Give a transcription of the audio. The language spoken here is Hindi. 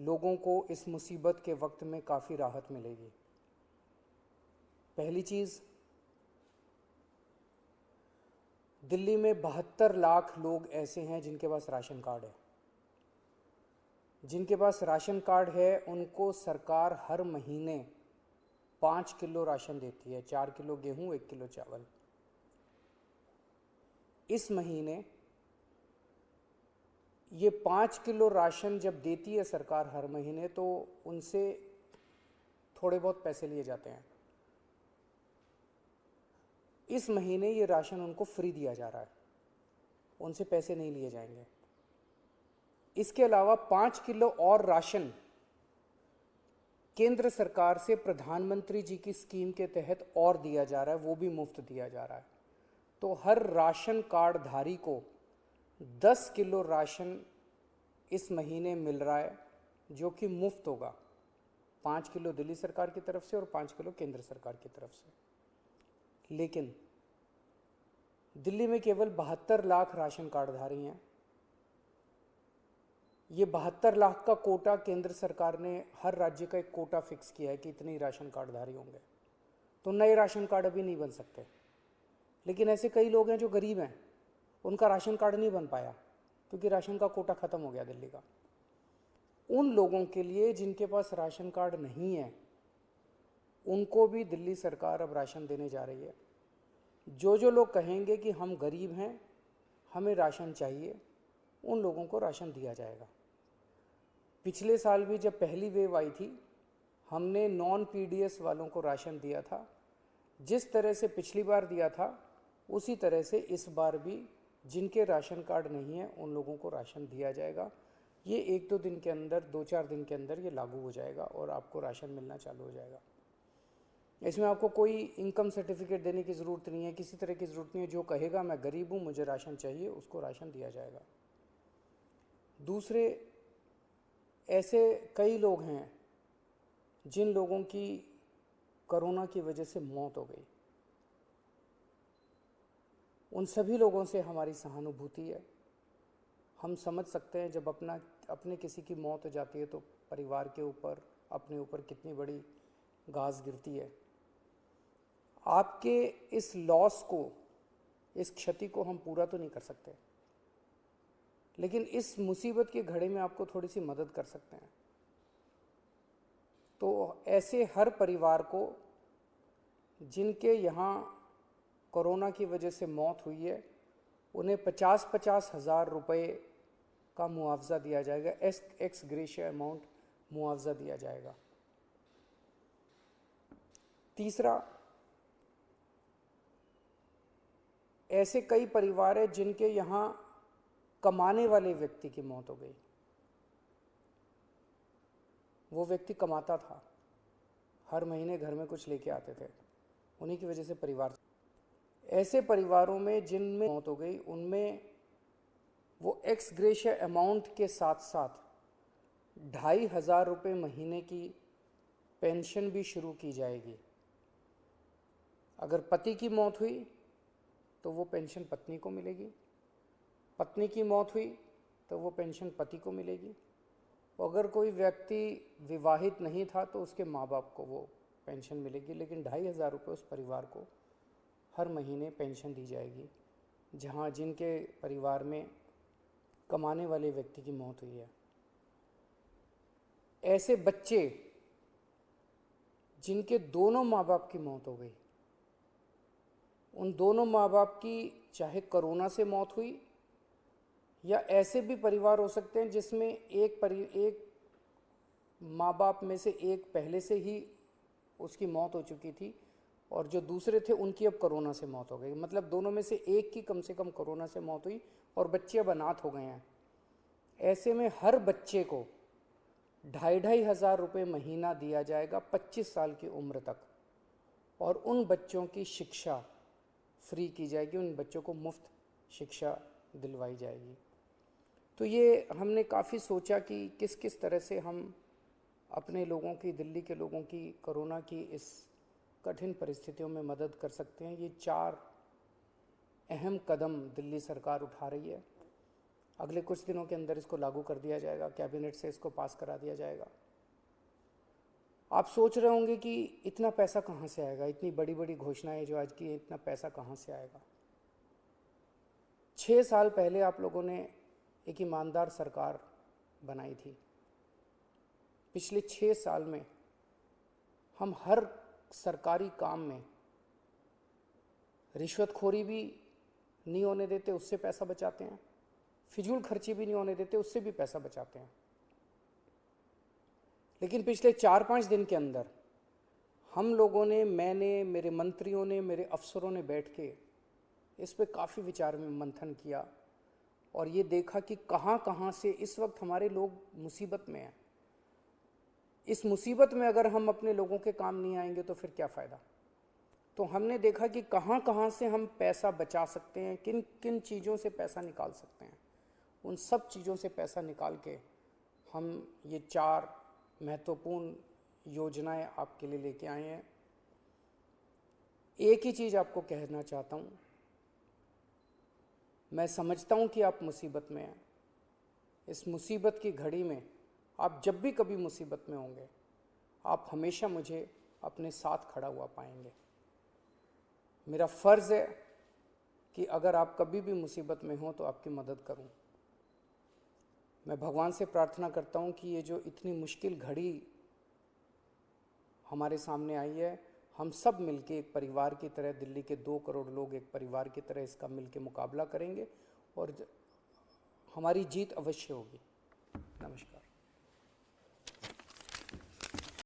लोगों को इस मुसीबत के वक्त में काफ़ी राहत मिलेगी। पहली चीज़, दिल्ली में 72 लाख लोग ऐसे हैं जिनके पास राशन कार्ड है। जिनके पास राशन कार्ड है उनको सरकार हर महीने 5 किलो राशन देती है, 4 किलो गेहूं, 1 किलो चावल। इस महीने ये 5 किलो राशन जब देती है सरकार हर महीने, तो उनसे थोड़े बहुत पैसे लिए जाते हैं। इस महीने ये राशन उनको फ्री दिया जा रहा है, उनसे पैसे नहीं लिए जाएंगे। इसके अलावा 5 किलो और राशन केंद्र सरकार से प्रधानमंत्री जी की स्कीम के तहत और दिया जा रहा है, वो भी मुफ्त दिया जा रहा है। तो हर राशन कार्ड धारी को 10 किलो राशन इस महीने मिल रहा है, जो कि मुफ्त होगा। 5 किलो दिल्ली सरकार की तरफ से और 5 किलो केंद्र सरकार की तरफ से। लेकिन दिल्ली में केवल 72 लाख राशन कार्डधारी हैं। ये 72 लाख का कोटा केंद्र सरकार ने हर राज्य का एक कोटा फिक्स किया है कि इतने ही राशन कार्डधारी होंगे, तो नए राशन कार्ड अभी नहीं बन सकते। लेकिन ऐसे कई लोग हैं जो गरीब हैं, उनका राशन कार्ड नहीं बन पाया क्योंकि राशन का कोटा ख़त्म हो गया दिल्ली का। उन लोगों के लिए जिनके पास राशन कार्ड नहीं है, उनको भी दिल्ली सरकार अब राशन देने जा रही है। जो लोग कहेंगे कि हम गरीब हैं, हमें राशन चाहिए, उन लोगों को राशन दिया जाएगा। पिछले साल भी जब पहली वेव आई थी, हमने नॉन पीडीएस वालों को राशन दिया था। जिस तरह से पिछली बार दिया था, उसी तरह से इस बार भी जिनके राशन कार्ड नहीं है उन लोगों को राशन दिया जाएगा। ये 1-2 दिन के अंदर, 2-4 दिन के अंदर ये लागू हो जाएगा और आपको राशन मिलना चालू हो जाएगा। इसमें आपको कोई इनकम सर्टिफिकेट देने की ज़रूरत नहीं है, किसी तरह की ज़रूरत नहीं है। जो कहेगा मैं गरीब हूँ, मुझे राशन चाहिए, उसको राशन दिया जाएगा। दूसरे, ऐसे कई लोग हैं जिन लोगों की कोरोना की वजह से मौत हो गई। उन सभी लोगों से हमारी सहानुभूति है। हम समझ सकते हैं जब अपने किसी की मौत हो जाती है तो परिवार के ऊपर, अपने ऊपर कितनी बड़ी घास गिरती है। आपके इस लॉस को, इस क्षति को हम पूरा तो नहीं कर सकते, लेकिन इस मुसीबत के घड़े में आपको थोड़ी सी मदद कर सकते हैं। तो ऐसे हर परिवार को जिनके यहाँ कोरोना की वजह से मौत हुई है, उन्हें 50-50 हज़ार रुपये का मुआवजा दिया जाएगा। एक्स ग्रेशिया अमाउंट मुआवजा दिया जाएगा। तीसरा, ऐसे कई परिवार हैं जिनके यहाँ कमाने वाले व्यक्ति की मौत हो गई। वो व्यक्ति कमाता था, हर महीने घर में कुछ लेके आते थे, उन्हीं की वजह से परिवार। ऐसे परिवारों में जिनमें मौत हो गई, उनमें वो एक्स ग्रेशिया अमाउंट के साथ साथ 2,500 रुपये महीने की पेंशन भी शुरू की जाएगी। अगर पति की मौत हुई तो वो पेंशन पत्नी को मिलेगी, पत्नी की मौत हुई तो वो पेंशन पति को मिलेगी। अगर कोई व्यक्ति विवाहित नहीं था तो उसके माँ बाप को वो पेंशन मिलेगी। लेकिन 2,500 रुपये उस परिवार को हर महीने पेंशन दी जाएगी जहाँ जिनके परिवार में कमाने वाले व्यक्ति की मौत हुई है। ऐसे बच्चे जिनके दोनों माँ बाप की मौत हो गई, उन दोनों माँ बाप की चाहे कोरोना से मौत हुई, या ऐसे भी परिवार हो सकते हैं जिसमें एक माँ बाप में से एक पहले से ही उसकी मौत हो चुकी थी और जो दूसरे थे उनकी अब कोरोना से मौत हो गई। मतलब दोनों में से एक की कम से कम कोरोना से मौत हुई और बच्चे अब अनाथ हो गए हैं। ऐसे में हर बच्चे को 2,500 हज़ार रुपये महीना दिया जाएगा 25 साल की उम्र तक, और उन बच्चों की शिक्षा फ्री की जाएगी, उन बच्चों को मुफ्त शिक्षा दिलवाई जाएगी। तो ये हमने काफ़ी सोचा कि किस किस तरह से हम अपने लोगों की, दिल्ली के लोगों की कोरोना की इस कठिन परिस्थितियों में मदद कर सकते हैं। ये 4 अहम कदम दिल्ली सरकार उठा रही है। अगले कुछ दिनों के अंदर इसको लागू कर दिया जाएगा, कैबिनेट से इसको पास करा दिया जाएगा। आप सोच रहे होंगे कि इतना पैसा कहाँ से आएगा, इतनी बड़ी बड़ी घोषणाएं जो आज की है, इतना पैसा कहाँ से आएगा। 6 साल पहले आप लोगों ने एक ईमानदार सरकार बनाई थी। पिछले 6 साल में हम हर सरकारी काम में रिश्वतखोरी भी नहीं होने देते, उससे पैसा बचाते हैं। फिजूल खर्ची भी नहीं होने देते, उससे भी पैसा बचाते हैं। लेकिन पिछले 4-5 दिन के अंदर हम लोगों ने, मैंने, मेरे मंत्रियों ने, मेरे अफसरों ने बैठ के इस पे काफ़ी विचार में मंथन किया और ये देखा कि कहाँ कहाँ से इस वक्त हमारे लोग मुसीबत में हैं। इस मुसीबत में अगर हम अपने लोगों के काम नहीं आएंगे तो फिर क्या फ़ायदा। तो हमने देखा कि कहाँ कहाँ से हम पैसा बचा सकते हैं, किन किन चीज़ों से पैसा निकाल सकते हैं। उन सब चीज़ों से पैसा निकाल के हम ये 4 महत्वपूर्ण योजनाएं आपके लिए लेके आए हैं। एक ही चीज़ आपको कहना चाहता हूँ, मैं समझता हूँ कि आप मुसीबत में हैं। इस मुसीबत की घड़ी में आप जब भी कभी मुसीबत में होंगे, आप हमेशा मुझे अपने साथ खड़ा हुआ पाएंगे। मेरा फ़र्ज़ है कि अगर आप कभी भी मुसीबत में हो तो आपकी मदद करूं। मैं भगवान से प्रार्थना करता हूं कि ये जो इतनी मुश्किल घड़ी हमारे सामने आई है, हम सब मिलके एक परिवार की तरह, दिल्ली के 2 करोड़ लोग एक परिवार की तरह इसका मिलके मुकाबला करेंगे और हमारी जीत अवश्य होगी। नमस्कार।